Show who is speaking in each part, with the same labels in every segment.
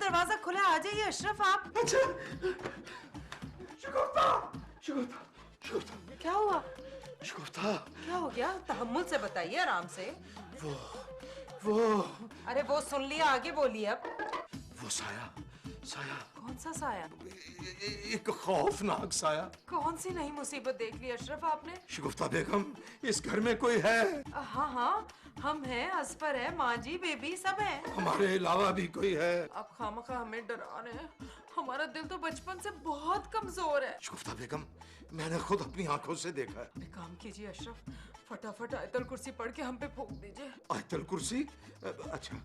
Speaker 1: दरवाजा खुला, आ जाइए अशरफ आप।
Speaker 2: अच्छा शगुफ्ता, शगुफ्ता, शगुफ्ता।
Speaker 1: क्या हुआ?
Speaker 2: शगुफ्ता
Speaker 1: क्या हो गया? तहम्मुल से बताइए, आराम से।
Speaker 2: वो
Speaker 1: अरे वो सुन लिया, आगे बोलिए अब।
Speaker 2: वो साया, साया।
Speaker 1: कौन सा साया?
Speaker 2: एक खौफनाक साया।
Speaker 1: कौन सी नई मुसीबत देख ली अशरफ आपने?
Speaker 2: शगुफ्ता बेगम, इस घर में कोई है?
Speaker 1: हाँ हाँ, हम हैं, असफर है, माँ जी, बेबी सब हैं।
Speaker 2: हमारे अलावा भी कोई है?
Speaker 1: आप खामखा हमें डरा रहे हैं। हमारा दिल तो बचपन से बहुत कमजोर है।
Speaker 2: शगुफ्ता बेगम, मैंने खुद अपनी आंखों से देखा है।
Speaker 1: एक काम कीजिए अशरफ, फटाफट आयतल कुर्सी पढ़ के हम पे फूंक दीजिए।
Speaker 2: आयतल कुर्सी? अच्छा,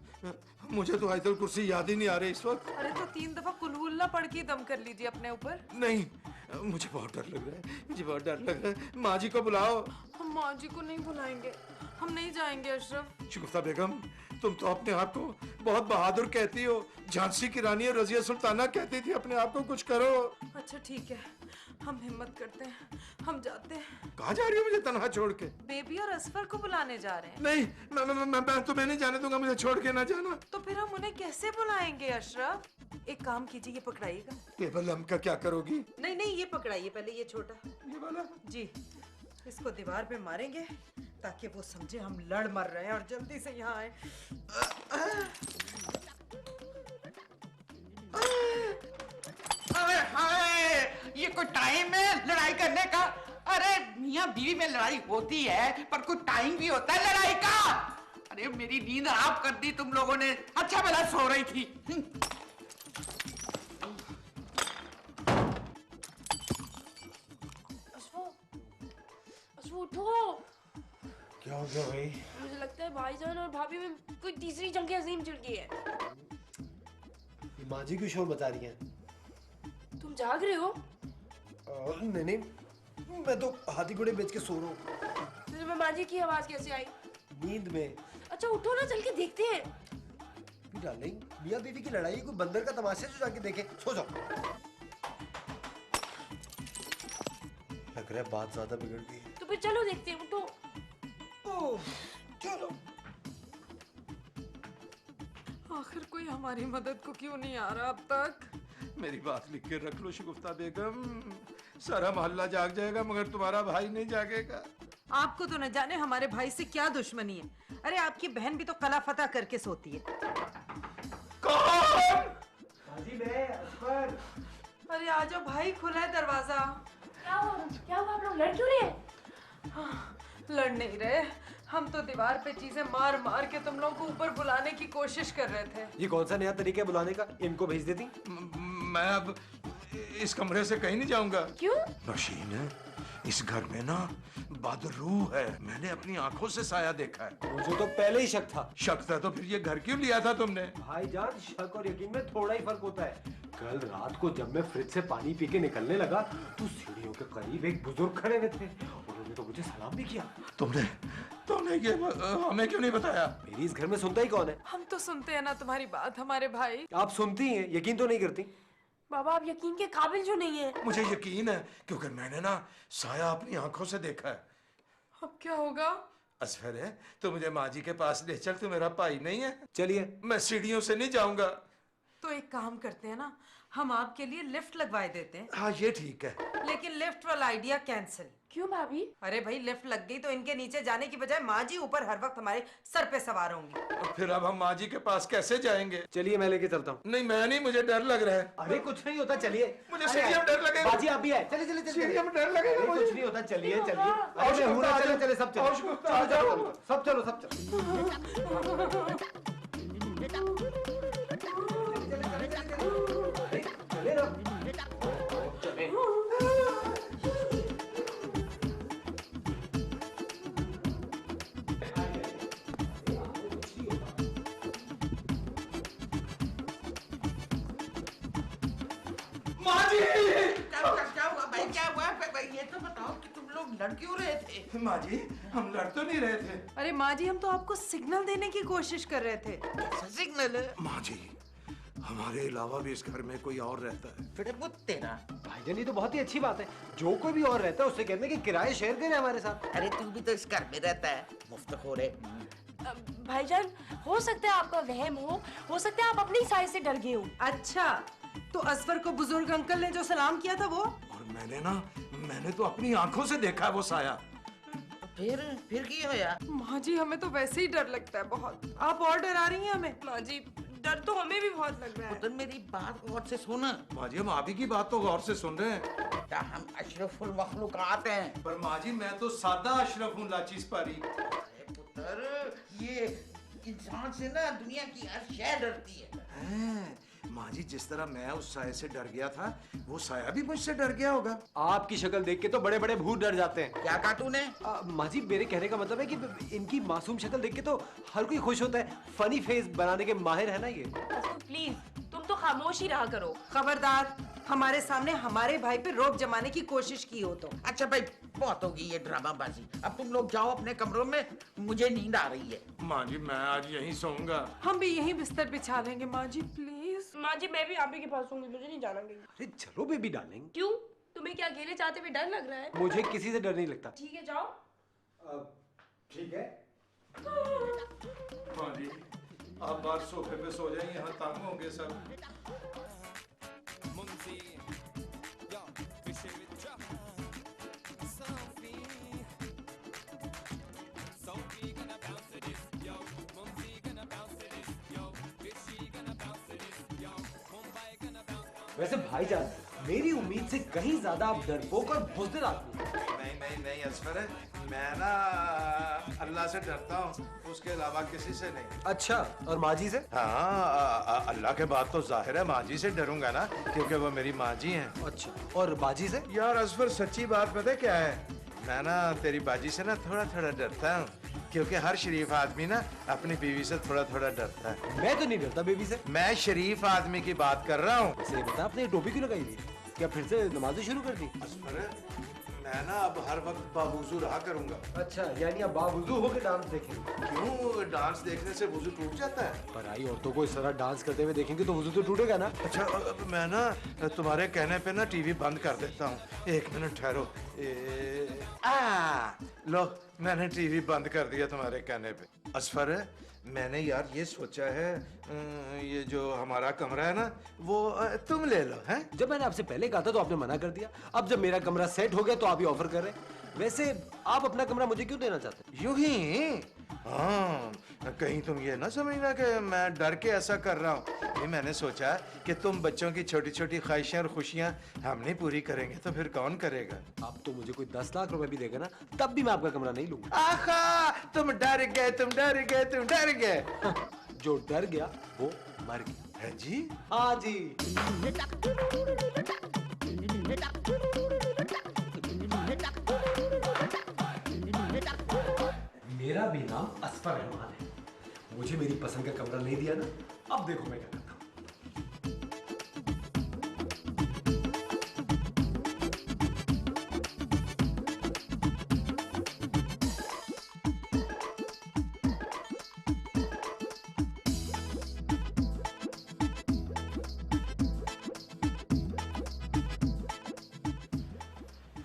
Speaker 2: मुझे तो आयतल कुर्सी याद ही नहीं आ रही इस वक्त।
Speaker 1: अरे तो 3 दफा कुल हुल्ला पढ़ के दम कर लीजिए अपने ऊपर।
Speaker 2: नहीं, मुझे बहुत डर लग रहा है, मुझे बहुत डर लग रहा है। माँ जी को बुलाओ।
Speaker 1: हम माँ जी को नहीं बुलाएंगे, हम नहीं जाएंगे अशरफ।
Speaker 2: शगुफ्ता बेगम, तुम तो अपने आप को बहुत बहादुर कहती हो। झांसी की रानी रजिया सुल्ताना कहती थी अपने आप को कुछ करो।
Speaker 1: अच्छा ठीक है, हम हिम्मत करते हैं, हम जाते हैं।
Speaker 2: कहाँ जा रही हो मुझे तन्हा छोड़ के?
Speaker 1: बेबी और असफर को बुलाने जा रहे हैं।
Speaker 2: नहीं, मैं तुम्हें नहीं जाने दूंगा, मुझे छोड़ के ना जाना।
Speaker 1: तो फिर हम उन्हें कैसे बुलाएंगे अशरफ? एक काम कीजिए, ये पकड़ाइएगा।
Speaker 2: केवल हम का क्या करोगी?
Speaker 1: नहीं नहीं, ये पकड़ाइए पहले, ये छोटा।
Speaker 2: ये वाला?
Speaker 1: जी, इसको दीवार पे मारेंगे ताकि वो समझे हम लड़ मर रहे हैं और जल्दी से यहाँ आए।
Speaker 3: अरे हाय, ये कोई टाइम है लड़ाई करने का? अरे मियाँ बीवी में लड़ाई होती है, पर कोई टाइम भी होता है लड़ाई का। अरे मेरी नींद आप कर दी तुम लोगों ने। अच्छा भला सो रही थी।
Speaker 4: उठो।
Speaker 5: क्या हो गया भाई?
Speaker 4: मुझे लगता है भाईजान और भाभी में कोई तीसरी जंग अजीम छिड़ गई है।
Speaker 5: ये माँ जी क्यों शोर बता रही हैं?
Speaker 4: तुम जाग रहे हो?
Speaker 5: नहीं नहीं, मैं तो हाथी घोड़े बेच के सो रहा हूँ।
Speaker 4: तो तुम्हें माँ जी की आवाज कैसे आई?
Speaker 5: नींद में।
Speaker 4: अच्छा उठो ना, चल के देखते हैं।
Speaker 5: डार्लिंग, मियाँ बीवी की लड़ाई कोई बंदर का तमाशा जो जाके देखे। सो जाओ। लग रहा है बात ज्यादा बिगड़ गई है।
Speaker 4: तो फिर चलो देखते हैं, उठो।
Speaker 5: चलो।
Speaker 1: आखिर कोई हमारी मदद को क्यों नहीं आ रहा अब तक?
Speaker 2: मेरी बात लिख के रख लो शगुफ्ता बेगम, सारा मोहल्ला जाग जाएगा मगर तुम्हारा भाई नहीं जागेगा।
Speaker 1: आपको तो न जाने हमारे भाई से क्या दुश्मनी है। अरे आपकी बहन भी तो कला फतह करके सोती है।
Speaker 2: कौन?
Speaker 5: हाजी मैं, असफर।
Speaker 1: अरे आ जाओ भाई, खुला है दरवाजा।
Speaker 4: क्या हुआ, आप लोग लड़ क्यों रहे?
Speaker 1: लड़ नहीं रहे, हम तो दीवार पे चीजें मार मार के तुम लोगों को ऊपर बुलाने की कोशिश कर रहे थे।
Speaker 5: ये कौन सा नया तरीका है बुलाने का? इनको भेज देती।
Speaker 2: मैं अब इस कमरे से कहीं नहीं जाऊंगा।
Speaker 4: क्यों?
Speaker 2: नौशीन, इस घर में ना बदरू है। मैंने अपनी आंखों से साया देखा है।
Speaker 5: मुझे तो पहले ही शक था।
Speaker 2: शक था तो फिर ये घर क्यों लिया था तुमने?
Speaker 5: भाईजान, शक और यकीन में थोड़ा ही फर्क होता है। कल रात को जब मैं फ्रिज से पानी पी के निकलने लगा तो सीढ़ियों के करीब एक बुजुर्ग खड़े हुए थे। उन्होंने तो मुझे सलाम भी किया।
Speaker 2: तुमने तुमने ये हमें क्यों नहीं बताया?
Speaker 5: मेरी इस घर में सुनता ही कौन है?
Speaker 1: हम तो सुनते हैं ना तुम्हारी बात, हमारे भाई।
Speaker 5: आप सुनती हैं, यकीन तो नहीं करती।
Speaker 4: बाबा आप यकीन के काबिल जो नहीं है।
Speaker 2: मुझे यकीन है क्योंकि मैंने ना साया अपनी आंखों से देखा है।
Speaker 1: अब क्या होगा?
Speaker 2: असफर है, तो मुझे माँ जी के पास ले चल, तू मेरा भाई नहीं है?
Speaker 5: चलिए।
Speaker 2: मैं सीढ़ियों से नहीं जाऊंगा।
Speaker 1: तो एक काम करते हैं ना, हम आपके लिए लिफ्ट लगवाए देते हैं।
Speaker 2: हाँ ये ठीक है।
Speaker 1: लेकिन लिफ्ट वाला आइडिया कैंसिल।
Speaker 4: क्यों भाभी?
Speaker 1: अरे भाई, लिफ्ट लग गई तो इनके नीचे जाने की बजाय माँ जी ऊपर हर वक्त हमारे सर पे सवार होंगी।
Speaker 2: फिर अब हम माँ जी के पास कैसे जाएंगे?
Speaker 5: चलिए मैं लेके चलता हूँ।
Speaker 2: नहीं मैं नहीं, मुझे डर लग रहा है।
Speaker 5: अरे कुछ नहीं होता, चलिए।
Speaker 2: मुझे सीढ़ियों में डर लगेगा।
Speaker 5: बाजी आप भी आए। चलिए चलिए चलिए।
Speaker 2: सीढ़ियों में डर लगेगा
Speaker 5: अरे
Speaker 2: मुझे।
Speaker 5: कुछ नहीं होता, चलिए चलिए।
Speaker 2: और
Speaker 5: अरे मैं हूं ना,
Speaker 2: शुक्ता,
Speaker 5: चले चले सब चलो।
Speaker 2: और शुक्ता, आ जाओ।
Speaker 5: सब चलो सब चलो। चले ना।
Speaker 2: माँ जी!
Speaker 3: क्या हुआ भाई, क्या हुआ? भाई ये तो बताओ कि तुम लोग लड़ क्यों रहे थे?
Speaker 2: माँ जी, हम लड़ तो नहीं रहे थे।
Speaker 1: अरे माँ जी, हम तो आपको सिग्नल देने की कोशिश कर रहे थे।
Speaker 3: कैसा सिग्नल है?
Speaker 2: माँ जी, हमारे अलावा भी इस घर में कोई और रहता है।
Speaker 3: फिर वो तेरा।
Speaker 5: भाईजान ये तो बहुत ही अच्छी बात है। जो कोई भी और रहता है उससे कहते हैं कि किराए शेयर करें हमारे साथ।
Speaker 3: अरे तू भी तो इस घर में रहता है, मुफ्त खोरे।
Speaker 4: भाईजान, हो सकता है आपका वहम हो सकता है आप अपनी साइज से डर गए हो।
Speaker 1: अच्छा, तो असफर को बुजुर्ग अंकल ने जो सलाम किया था वो?
Speaker 2: और मैंने तो अपनी आंखों से देखा है वो साया।
Speaker 3: फिर की होया?
Speaker 1: माँ जी, हमें तो वैसे ही डर लगता है बहुत। आप और डरा रही हैं हमें।
Speaker 4: माँ जी, डर तो हमें भी बहुत लग रहा है।
Speaker 3: पुत्र मेरी बात गौर से सुन।
Speaker 2: माँ जी, हम आप ही की बात तो गौर से सुन रहे हैं।
Speaker 3: बेटा हम अशरफुल मखलूकात हैं।
Speaker 2: पर माँ जी, मैं तो सादा अशरफ हूँ, लाचीज पारी।
Speaker 3: अरे पुत्र, ये इंसान से ना दुनिया की हर शय डरती है।
Speaker 2: माँ जी, जिस तरह मैं उस साये से डर गया था, वो साया भी मुझसे डर गया होगा।
Speaker 5: आपकी शक्ल देख के तो बड़े बड़े भूत डर जाते हैं।
Speaker 3: क्या कहा तूने?
Speaker 5: माँ जी, मेरे कहने का मतलब है कि इनकी मासूम शक्ल देख के तो हर कोई खुश होता है। फनी फेस बनाने के माहिर है ना ये।
Speaker 4: प्लीज तुम तो खामोश ही रहा करो।
Speaker 1: खबरदार, हमारे सामने हमारे भाई पे रोब जमाने की कोशिश की हो तो।
Speaker 3: अच्छा भाई, बहुत होगी ये ड्रामाबाजी। अब तुम लोग जाओ अपने कमरों में, मुझे नींद आ रही है।
Speaker 2: माँ जी, मैं आज यहीं सोऊंगा।
Speaker 1: हम भी यहीं बिस्तर बिछा लेंगे माँ जी, प्लीज।
Speaker 4: माँ जी, मैं भी आप ही के पास हूँ, मुझे नहीं जाना कहीं।
Speaker 5: अरे चलो बेबी डार्लिंग।
Speaker 4: क्यों? तुम्हें क्या अकेले चाहते हुए डर लग रहा है?
Speaker 5: मुझे किसी से डर नहीं लगता।
Speaker 4: ठीक है, जाओ।
Speaker 5: ठीक है।
Speaker 2: माँ जी, आप बाहर सोफे पे सो जाइए, यहाँ तंग होंगे सब।
Speaker 5: वैसे भाईजान, मेरी उम्मीद से कहीं ज्यादा आप डरपोक और बुज़दिल आदमी हैं।
Speaker 2: नहीं असफर है, मैं ना अल्लाह से डरता हूँ, उसके अलावा किसी से नहीं।
Speaker 5: अच्छा, और माँ जी से?
Speaker 2: हाँ, अल्लाह के बाद तो जाहिर है माँ जी से डरूंगा ना, क्योंकि वो मेरी माँ जी हैं।
Speaker 5: अच्छा, और बाजी से?
Speaker 2: यार असफर, सच्ची बात पता है क्या है, मैं ना तेरी बाजी से ना थोड़ा थोड़ा डरता हूँ, क्योंकि हर शरीफ आदमी ना अपनी बीवी से थोड़ा थोड़ा डरता है।
Speaker 5: मैं तो नहीं डरता बेबी से।
Speaker 2: मैं शरीफ आदमी की बात कर रहा हूँ।
Speaker 5: वैसे बता, आपने टोपी क्यों लगाई थी? क्या फिर से नमाज़ें शुरू कर दी?
Speaker 2: असफर, मैं ना अब हर वक्त बावुजू रहा करूंगा।
Speaker 5: अच्छा, यानी आप बावुजू होकर डांस देखेंगे?
Speaker 2: क्यों, डांस देखने से वुजू टूट जाता है?
Speaker 5: पराई औरतों को इस तरह डांस करते हुए देखेंगे तो वुजू तो टूटेगा ना।
Speaker 2: अच्छा, अब मैं ना तुम्हारे कहने पे ना टीवी बंद कर देता हूँ। एक मिनट ठहरो। लो, मैंने टीवी बंद कर दिया तुम्हारे कहने पे। असफर, मैंने यार ये सोचा है, ये जो हमारा कमरा है ना, वो तुम ले लो। हैं?
Speaker 5: जब मैंने आपसे पहले कहा था तो आपने मना कर दिया। अब जब मेरा कमरा सेट हो गया तो आप ही ऑफर कर रहे हैं। वैसे आप अपना कमरा मुझे क्यों देना चाहते?
Speaker 2: यूं ही? हाँ, कहीं तुम ये ना समझना कि मैं डर के ऐसा कर रहा हूँ। ये मैंने सोचा कि तुम बच्चों की छोटी छोटी ख्वाहिशें और खुशियाँ हम नहीं पूरी करेंगे तो फिर कौन करेगा?
Speaker 5: आप तो मुझे कोई 10 लाख रुपए भी देगा ना, तब भी मैं आपका कमरा नहीं लूंगा।
Speaker 2: आहा, तुम डर गए, तुम डर गए, तुम डर गए।
Speaker 5: जो डर गया वो मर गया।
Speaker 2: है जी?
Speaker 5: हाँ जी। मेरा भी नाम असफर रहमान है। मुझे मेरी पसंद का कमरा नहीं दिया ना, अब देखो मैं क्या करता हूँ।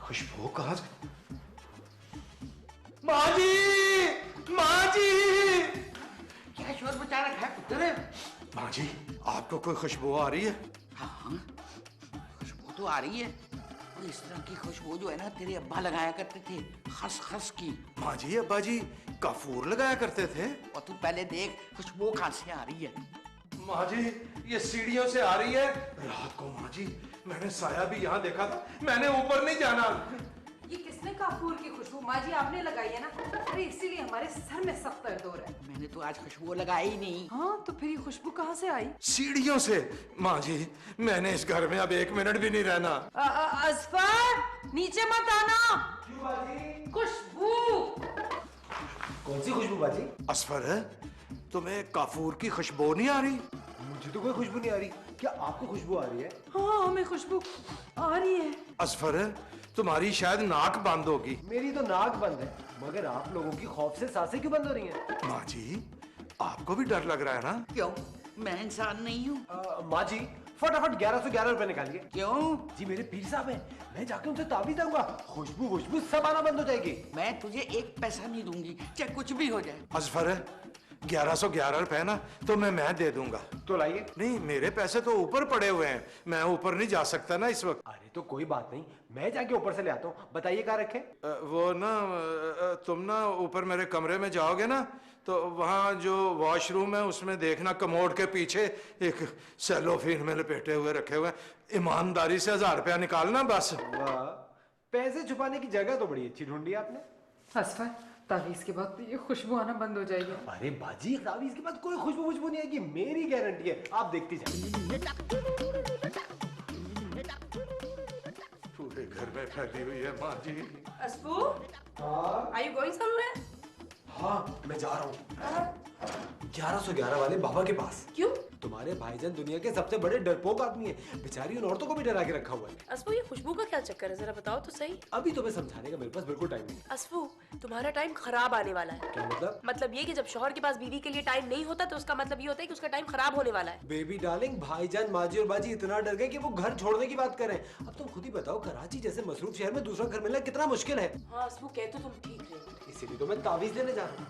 Speaker 2: खुशबू कहाँ से? माँ जी, माँ जी!
Speaker 3: क्या शोर मचा रखा है पुत्र?
Speaker 2: माँ जी, आपको कोई खुशबू आ रही है?
Speaker 3: हाँ, खुशबू तो आ रही है। और इस तरह की खुशबू जो है ना, तेरे अब्बा लगाया करते थे, खस खस की।
Speaker 2: माँ जी, अब्बा जी कपूर लगाया करते थे।
Speaker 3: और तू पहले देख खुशबू कहाँ से आ रही है।
Speaker 2: माँ जी, ये सीढ़ियों से आ रही है। रात को माँ जी, मैंने साया भी यहाँ देखा था, मैंने ऊपर नहीं जाना।
Speaker 1: ये किसने काफूर की खुशबू माँ जी आपने लगाई है ना? अरे इसीलिए हमारे सर में सख्त दर्द हो रहा है।
Speaker 3: मैंने तो आज खुशबू लगाई ही नहीं।
Speaker 1: हाँ, तो फिर ये खुशबू कहाँ से आई?
Speaker 2: सीढ़ियों से। माँ जी, मैंने इस घर में अब 1 मिनट भी नहीं रहना।
Speaker 1: असफर, नीचे मत आना।
Speaker 5: क्यों बाजी?
Speaker 1: खुशबू।
Speaker 5: कौन सी खुशबू बाजी?
Speaker 2: असफर, तुम्हें काफूर की खुशबू नहीं आ रही?
Speaker 5: मुझे तो कोई खुशबू नहीं आ रही। क्या आपको खुशबू आ रही है?
Speaker 1: हाँ, हमें खुशबू आ रही है।
Speaker 2: असफर, तुम्हारी शायद नाक बंद होगी।
Speaker 5: मेरी तो नाक बंद है, मगर आप लोगों की खौफ से सांसें क्यों बंद हो रही हैं?
Speaker 2: माँ जी, आपको भी डर लग रहा है ना?
Speaker 3: क्यों? मैं इंसान नहीं हूँ।
Speaker 5: माँ जी, फटाफट 1111 रुपए निकालिए।
Speaker 3: क्यों?
Speaker 5: जी मेरे पीर साहब हैं, मैं जाके उनसे ताबीज दूंगा, खुशबू सब आना बंद हो जाएगी।
Speaker 3: मैं तुझे 1 पैसा नहीं दूंगी, चाहे कुछ भी हो जाए।
Speaker 2: असफर, 1111 रुपए ना तो मैं दे दूंगा।
Speaker 5: तो लाइए।
Speaker 2: नहीं, मेरे पैसे तो ऊपर पड़े हुए हैं, मैं ऊपर नहीं जा सकता ना इस वक्त।
Speaker 5: अरे तो कोई बात नहीं, मैं जाके ऊपर से ले आता हूँ। बताइए कहाँ रखे?
Speaker 2: वो ना तुम ना ऊपर मेरे कमरे में जाओगे ना तो वहाँ जो वॉशरूम है उसमें देखना कमोड के पीछे एक सेलोफेन में लपेटे हुए रखे हुए हैं। ईमानदारी से 1000 रुपया निकालना बस।
Speaker 5: वाह, पैसे छुपाने की जगह तो बड़ी अच्छी ढूंढी आपने।
Speaker 1: असफर, तावीज के बाद ये खुशबू आना बंद हो जाएगी।
Speaker 5: अरे बाजी, तावीज के बाद कोई खुशबू नहीं आएगी, मेरी गारंटी है, आप देखती जाइए।
Speaker 2: पूरे घर में फैली हुई है माँ जी।
Speaker 4: अस्पू, are you going somewhere?
Speaker 5: हाँ, मैं जा रहा हूँ 1111 वाले बाबा के पास।
Speaker 4: क्यों?
Speaker 5: तुम्हारे भाईजान दुनिया के सबसे बड़े डरपोक आदमी है, बेचारी उन औरतों को भी डरा के रखा हुआ है।
Speaker 4: अस्पू, ये खुशबू का क्या चक्कर है, जरा बताओ तो सही।
Speaker 5: अभी तुम्हें समझाने का मेरे पास बिल्कुल टाइम नहीं।
Speaker 4: अस्पू, तुम्हारा टाइम खराब आने वाला है।
Speaker 5: क्या मतलब?
Speaker 4: मतलब ये कि जब शौहर के पास बीवी के लिए टाइम नहीं होता तो उसका मतलब ये होता है कि उसका टाइम खराब होने वाला है।
Speaker 5: बेबी डार्लिंग, भाईजान माजी और बाजी इतना डर गए कि वो घर छोड़ने की बात करें। अब तुम खुद ही बताओ, कराची जैसे मसरूफ शहर में दूसरा घर मिलना कितना मुश्किल है।
Speaker 4: हाँ अस्पू, कह तो तुम ठीक रहे हो।
Speaker 5: इसीलिए तो मैं तावीज देने जा रहा हूँ।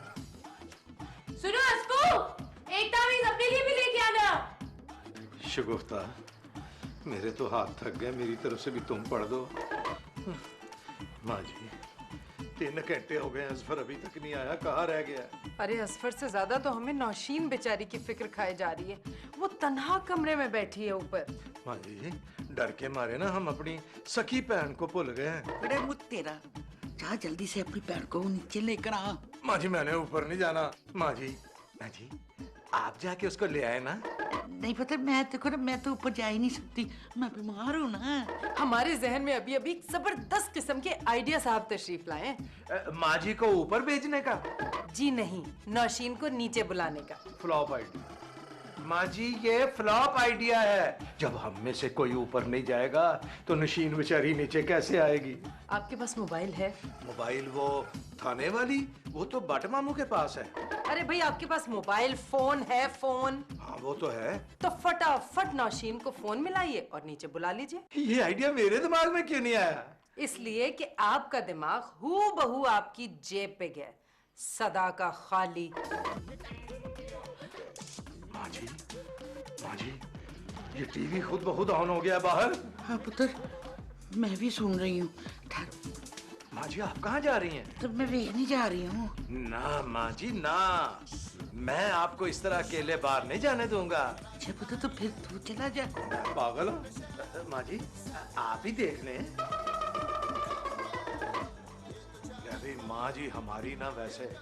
Speaker 4: सुनो अस्पू, एक तावीज अपने लिए भी लेके आना।
Speaker 2: शगुफ्ता, मेरे तो हाथ थक गए, मेरी तरफ से भी तुम पढ़ दो। माँ जी, 3 घंटे हो गए, असफर अभी तक नहीं आया, कहाँ रह गया?
Speaker 1: अरे असफर से ज्यादा तो हमें नौशीन बेचारी की फिक्र खाए जा रही है। वो तन्हा कमरे में बैठी है ऊपर।
Speaker 2: माँ जी, डर के मारे ना हम अपनी सखी बहन को भूल गए हैं।
Speaker 6: बड़े मुझ तेरा, जा जल्दी से अपनी पैर को नीचे लेकर आ।
Speaker 2: माँ जी, मैंने ऊपर नहीं जाना। माँ जी, आप जाके उसको ले आए ना।
Speaker 6: नहीं पता, मैं तो ऊपर जा ही नहीं सकती, मैं बीमार हूँ ना।
Speaker 1: हमारे जहन में अभी अभी जबरदस्त किस्म के आइडिया साहब तशरीफ लाए।
Speaker 2: माँ जी को ऊपर भेजने का?
Speaker 1: जी नहीं, नौशीन को नीचे बुलाने का।
Speaker 2: Flop idea. माँ जी, ये फ्लॉप आइडिया है। जब हम में से कोई ऊपर नहीं जाएगा तो नशीन बेचारी नीचे कैसे आएगी?
Speaker 1: आपके पास मोबाइल है?
Speaker 2: मोबाइल वो थाने वाली, वो तो बट मामू के पास है।
Speaker 1: अरे भाई, आपके पास मोबाइल फोन है? फोन?
Speaker 2: हाँ, वो तो है।
Speaker 1: तो फटाफट नौशीन को फोन मिलाइए और नीचे बुला लीजिए।
Speaker 2: ये आइडिया मेरे दिमाग में क्यों नहीं आया?
Speaker 1: इसलिए कि आपका दिमाग हूबहू आपकी जेब पे गया, सदा का खाली।
Speaker 2: माँ जी, ये टीवी खुद ब खुद ऑन हो गया बाहर।
Speaker 6: हाँ पुत्र, मैं भी सुन रही हूँ।
Speaker 2: माँ जी, आप कहाँ जा रही हैं?
Speaker 6: तो मैं नहीं जा रही हूँ।
Speaker 2: ना माँ जी ना, मैं आपको इस तरह अकेले बाहर नहीं जाने दूंगा।
Speaker 6: अच्छा पुत्र, तो फिर तू चला जा।
Speaker 2: पागल हो? माँ जी, आप ही देख लें। अरे माँ जी, हमारी ना वैसे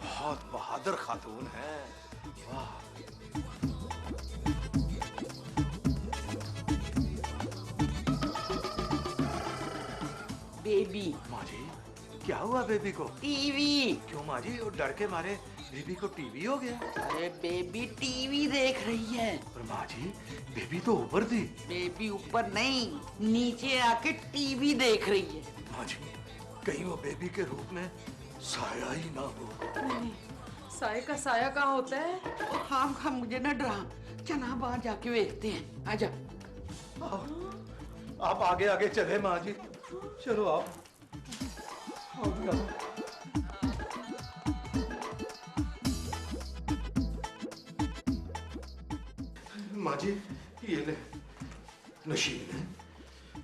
Speaker 2: बहुत बहादुर खातून है। वाह।
Speaker 6: बेबी।
Speaker 2: माँ जी, क्या हुआ बेबी को?
Speaker 6: टीवी।
Speaker 2: क्यों माँ जी, वो डर के मारे बेबी को टीवी हो गया?
Speaker 6: अरे बेबी टीवी देख रही है।
Speaker 2: पर माँ जी, बेबी तो ऊपर थी।
Speaker 6: बेबी ऊपर नहीं, नीचे आके टीवी देख रही है।
Speaker 2: माँ जी, कहीं वो बेबी के रूप में साया ही ना हो।
Speaker 1: नहीं, साये का साया कहाँ होता है?
Speaker 6: हाँ, मुझे ना डरा, चला बाहर जाके देखते हैं। आजा।
Speaker 2: आप आगे आगे चले माँ जी, चलो आप। माँ जी, ये ले नशीन है।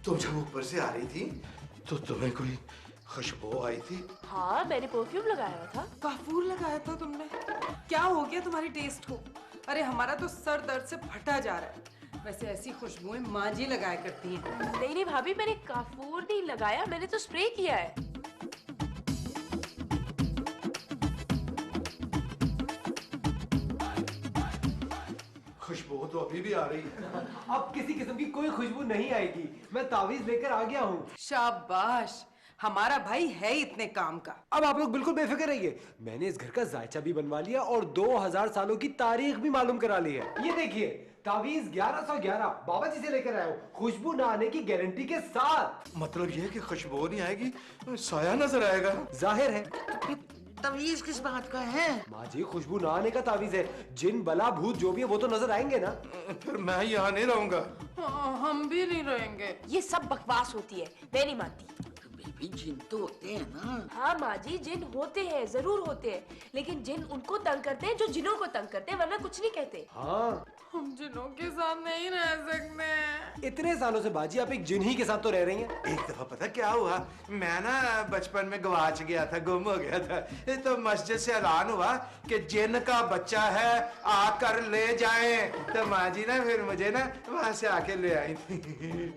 Speaker 2: तुम जब ऊपर से आ रही थी तो तुम्हें कोई खुशबू आई थी?
Speaker 4: हाँ, मैंने परफ्यूम लगाया हुआ था।
Speaker 1: काफूर लगाया था तुमने? क्या हो गया तुम्हारी टेस्ट को? अरे हमारा तो सर दर्द से फटा जा रहा है। वैसे ऐसी खुशबुएं माँ जी लगाया करती हैं।
Speaker 4: नहीं भाभी, मैंने काफूर नहीं लगाया, मैंने तो स्प्रे किया है।
Speaker 2: खुशबू तो अभी भी आ रही है।
Speaker 5: अब किसी किस्म की कोई खुशबू नहीं आएगी, मैं तावीज लेकर आ गया हूँ।
Speaker 1: शाबाश, हमारा भाई है इतने काम का।
Speaker 5: अब आप लोग बिल्कुल बेफिक्र रहिए, मैंने इस घर का जायचा भी बनवा लिया और 2000 सालों की तारीख भी मालूम करा ली है। ये देखिए, तावीज 1111 बाबा जी से लेकर आया हूँ, खुशबू ना आने की गारंटी के साथ।
Speaker 2: मतलब ये कि खुशबू नहीं आएगी, साया नजर आएगा।
Speaker 5: जाहिर है।
Speaker 6: तो फिर तवीज किस बात का है?
Speaker 5: माँ जी, खुशबू ना आने का तावीज है, जिन बला भूत जो भी है वो तो नजर आएंगे ना।
Speaker 2: फिर मैं यहाँ नहीं रहूंगा।
Speaker 1: हाँ, हम भी नहीं रहेंगे।
Speaker 4: ये सब बकवास होती है, मैं नहीं मानती।
Speaker 6: भाभी जिन तो होते हैं ना।
Speaker 4: हाँ माँ जी, जिन होते हैं, जरूर होते हैं, लेकिन जिन उनको तंग करते हैं जो जिनों को तंग करते हैं, वरना कुछ नहीं कहते।
Speaker 5: हाँ,
Speaker 1: हम जिनों के साथ नहीं रह सकते।
Speaker 5: इतने सालों से बाजी आप एक जिन ही के साथ तो रह रही हैं।
Speaker 2: एक दफा पता क्या हुआ, मैं ना बचपन में गवाच गया था, गुम हो गया था। तो मस्जिद से ऐलान हुआ कि जिन का बच्चा है आकर ले जाएं। तो माँ जी ना फिर मुझे ना वहां से आके ले आई थी।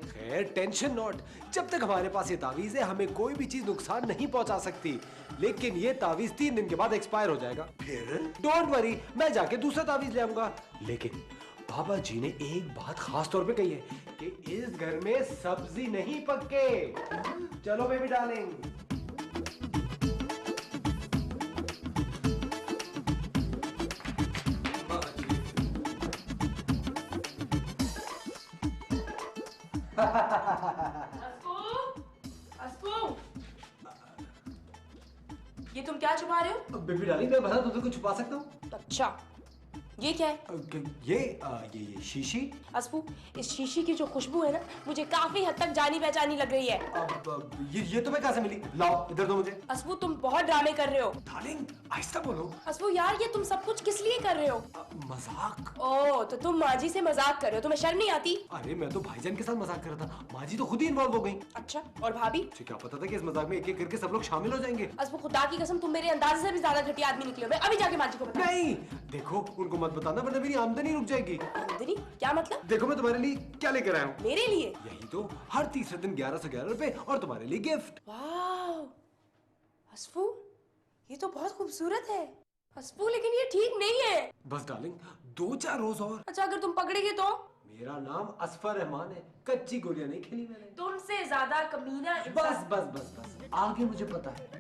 Speaker 5: खैर टेंशन नॉट, जब तक हमारे पास ये तावीज है हमें कोई भी चीज नुकसान नहीं पहुंचा सकती। लेकिन ये तावीज 3 दिन के बाद एक्सपायर हो जाएगा।
Speaker 2: फिर
Speaker 5: डोंट वरी, मैं जाके दूसरा तावीज ले आऊंगा। लेकिन बाबा जी ने एक बात खास तौर पे कही है कि इस घर में सब्जी नहीं पक्के। चलो बेबी डार्लिंग।
Speaker 4: अस्पू, अस्पू, ये तुम क्या छुपा रहे हो?
Speaker 5: बेबी डार्लिंग, मैं बता दूं तो कुछ छुपा सकता हूँ?
Speaker 4: अच्छा, ये क्या है?
Speaker 5: ये शीशी।
Speaker 4: अस्पू, इस शीशी की जो खुशबू है ना, मुझे काफी हद तक जानी पहचानी लग रही है।
Speaker 5: अब ये तुम्हें कहाँ से मिली? लाओ इधर दो मुझे।
Speaker 4: अस्पू, तुम बहुत ड्रामे कर रहे हो।
Speaker 5: डार्लिंग आहिस्ता बोलो।
Speaker 4: अस्पू यार, ये तुम सब कुछ किस लिए कर रहे हो?
Speaker 5: मजाक।
Speaker 4: ओह, तो तुम माँ जी से मजाक कर रहे हो, तुम्हें शर्म नहीं आती?
Speaker 5: अरे मैं तो भाईजान के साथ मजाक कर रहा था, माँ जी तो खुद ही इन्वॉल्व हो गई।
Speaker 4: अच्छा, और भाभी?
Speaker 5: मुझे क्या पता था कि इस मजाक में एक एक करके सब लोग शामिल हो जाएंगे।
Speaker 4: अस्पू, खुदा की कसम, तुम मेरे अंदाजे से भी ज्यादा घटिया आदमी निकले हो। मैं अभी जाके माँ जी को बताऊं।
Speaker 5: नहीं, देखो उनको मत बताना वरना मेरी आमदनी रुक जाएगी।
Speaker 4: आमदनी? क्या मतलब?
Speaker 5: देखो मैं तुम्हारे लिए क्या लेकर आया हूँ।
Speaker 4: मेरे लिए?
Speaker 5: यही तो, हर तीसरे दिन 1111 रुपए और तुम्हारे लिए गिफ्ट।
Speaker 4: वाह, अस्पू, ये तो बहुत खूबसूरत है। अस्पू, लेकिन ये ठीक नहीं है।
Speaker 5: बस डार्लिंग, 2-4 रोज और।
Speaker 4: अच्छा, अगर तुम पकड़ेगे तो?
Speaker 5: मेरा नाम असफर रहमान है, कच्ची गोलियां नहीं खेली मैंने।
Speaker 4: तुमसे ज्यादा कमीना इंसान।
Speaker 5: बस बस बस बस, आगे मुझे पता है।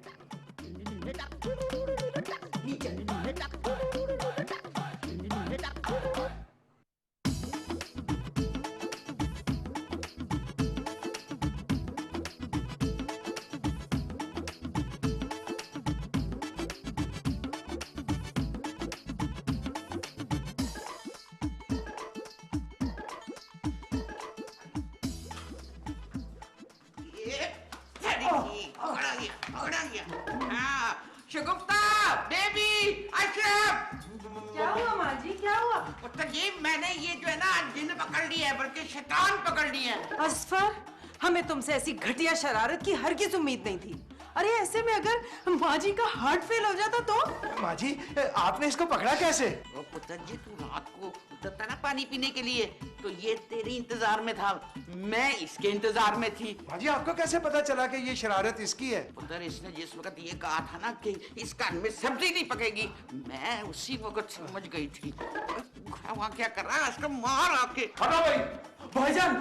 Speaker 3: पकड़ा गया। हाँ, शगुफ्ता, बेबी, अशरफ।
Speaker 1: क्या हुआ माँ जी, क्या हुआ?
Speaker 3: मतलब ये मैंने ये जो है ना जिन्न पकड़ ली है, बल्कि शैतान पकड़ ली है।
Speaker 1: असफर, हमें तुमसे ऐसी घटिया शरारत की हरगिज़ उम्मीद नहीं थी। अरे ऐसे में अगर माँ जी का हार्ट फेल हो जाता तो?
Speaker 2: माँ जी आपने इसको पकड़ा कैसे?
Speaker 3: ओ पुत्र जी, तू रात को उतरता ना पानी पीने के लिए, तो ये तेरे इंतजार में था, मैं इसके इंतजार में थी।
Speaker 2: माँ जी आपको कैसे पता चला कि ये शरारत इसकी है?
Speaker 3: पुत्र, इसने जिस वक्त ये कहा था ना कि इस कान में सब्जी नहीं पकेगी, मैं उसी वक्त समझ गई थी। वहाँ क्या कर रहा है? इसको मार आके।
Speaker 5: हटो भाई, भाईजान,